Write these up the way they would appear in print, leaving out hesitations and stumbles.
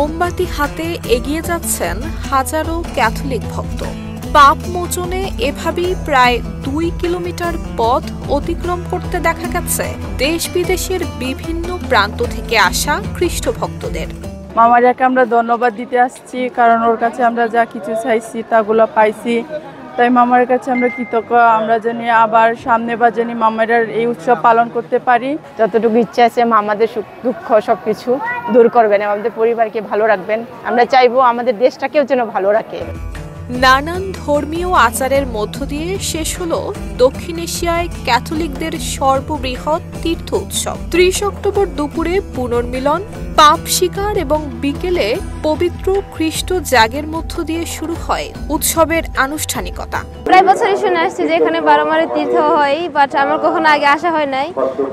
মোমবাতি হাতে এগিয়ে যাচ্ছেন হাজারো ক্যাথলিক ভক্ত। পাপ মোচনে এভাবেই প্রায় 2 কিলোমিটার পথ অতিক্রম করতে দেখা গেছে দেশ বিদেশের বিভিন্ন প্রান্ত থেকে আসা খ্রিস্ট ভক্তদের। মা মারিয়াকে আমরা ধন্যবাদ দিতে আসছি, কারণ ওর কাছে আমরা যা কিছু চাইছি তাগুলো পাইছি। তাই মামার কাছে আমরা কৃতজ্ঞ। আমরা জানি আবার সামনে বা জানি মামার এই উৎসব পালন করতে পারি। যতটুকু ইচ্ছা আছে আমাদের সুখ দুঃখ সবকিছু দূর করবেন, আমাদের পরিবারকে ভালো রাখবেন। আমরা চাইবো আমাদের দেশটাকেও যেন ভালো রাখে। নানান ধর্মীয় আচারের মধ্য দিয়ে শেষ হলো দক্ষিণ এশিয়ায় ক্যাথলিকদের সর্ববৃহৎ তীর্থ উৎসব। 30 অক্টোবর দুপুরে পুনর্মিলন, পাপ স্বীকার এবং বিকেলে পবিত্র খ্রিস্ট জাগের মধ্য দিয়ে শুরু হয় উৎসবের আনুষ্ঠানিকতা। প্রায় বছরই শুনে আসছি যে এখানে 12 মারে তীর্থ হয়, বাট আমার কখনো আগে আসা হয় নাই।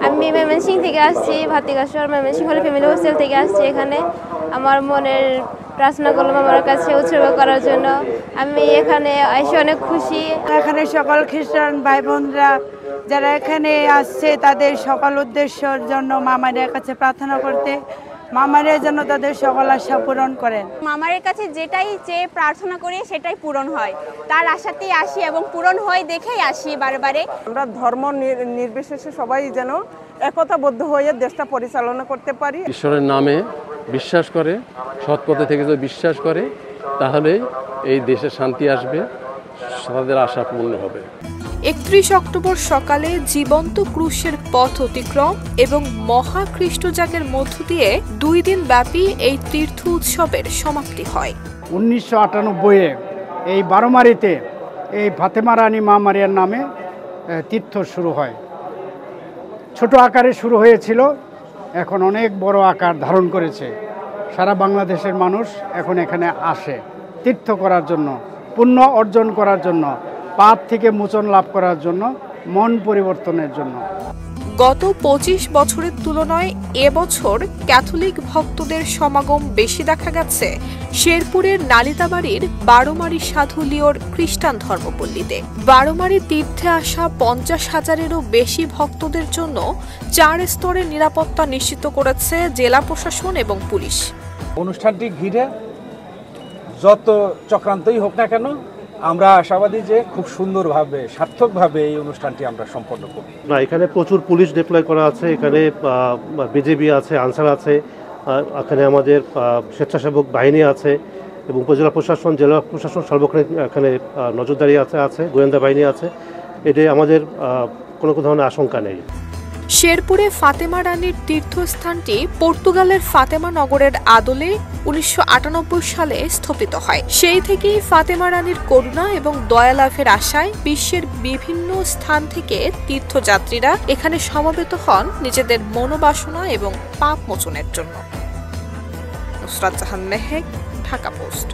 আমি ময়মনসিংহ থেকে আসছি, ভাতিকাশ্বর ময়মনসিংহ ফ্যামিলি হোস্টেল থেকে আসছি। এখানে আমার মনের প্রার্থনা করলাম আমার কাছে উৎসর্গ করার জন্য। আমি এখানে এসে অনেক খুশি। এখানে সকল খ্রিস্টান ভাই বোনরা যারা এখানে আসছে তাদের সকল উদ্দেশ্যের জন্য মা মারিয়ার কাছে প্রার্থনা করতে, মা মারিয়া যেন তাদের সকল আশা পূরণ করেন। মামারের কাছে যেটাই চেয়ে প্রার্থনা করি সেটাই পূরণ হয়, তার আশাতেই আসি এবং পূরণ হয় দেখেই আসি বারবারে। আমরা ধর্ম নির্বিশেষে সবাই যেন একতাবদ্ধ হয়ে দেশটা পরিচালনা করতে পারি। ঈশ্বরের নামে বিশ্বাস করে, সৎ পথে থেকে যদি বিশ্বাস করে, তাহলে এই দেশে শান্তি আসবে, তাদের আশা পূর্ণ হবে। 31 অক্টোবর সকালে জীবন্ত ক্রুশের পথ অতিক্রম এবং মহা খ্রিস্টজাগের মধ্য দিয়ে 2 দিন ব্যাপী এই তীর্থ উৎসবের সমাপ্তি হয়। 1998-এ এই বারোমারিতে এই ফাতেমা রানী মা মারিয়ার নামে তীর্থ শুরু হয়। ছোট আকারে শুরু হয়েছিল, এখন অনেক বড় আকার ধারণ করেছে। সারা বাংলাদেশের মানুষ এখন এখানে আসে তীর্থ করার জন্য, পুণ্য অর্জন করার জন্য, পাপ থেকে মোচন লাভ করার জন্য, মন পরিবর্তনের জন্য। গত 25 বছরের তুলনায় এবছর ক্যাথলিক ভক্তদের সমাগম বেশি দেখা গেছে শেরপুরের নালিতাবাড়ির বারোমারি সাধু লিওর খ্রিস্টান ধর্মপল্লীতে। বারোমারি তীর্থে আসা 50,000-এরও বেশি ভক্তদের জন্য 4 স্তরের নিরাপত্তা নিশ্চিত করেছে জেলা প্রশাসন এবং পুলিশ। অনুষ্ঠানটি ঘিরে যত চক্রান্তই হোক না কেন, আমরা আশাবাদী যে খুব সুন্দরভাবে সার্থকভাবে এই অনুষ্ঠানটি আমরা সম্পন্ন করি। না, এখানে প্রচুর পুলিশ ডিপ্লয় করা আছে, এখানে বিজেপি আছে, আনসার আছে, এখানে আমাদের স্বেচ্ছাসেবক বাহিনী আছে এবং উপজেলা প্রশাসন, জেলা প্রশাসন সর্বক্ষণে এখানে নজরদারি আছে, গোয়েন্দা বাহিনী আছে। এতে আমাদের কোনো ধরনের আশঙ্কা নেই। শেরপুরে ফাতেমা রানীর তীর্থস্থানটি পর্তুগালের ফাতেমা নগরের আদলে 1998 সালে স্থাপিত হয়। সেই থেকেই ফাতেমা রানীর করুণা এবং দয়া লাভের আশায় বিশ্বের বিভিন্ন স্থান থেকে তীর্থযাত্রীরা এখানে সমবেত হন নিজেদের মনোবাসনা এবং পাপ মোচনের জন্য। নুসরাত জাহান মেহেক, ঢাকা পোস্ট।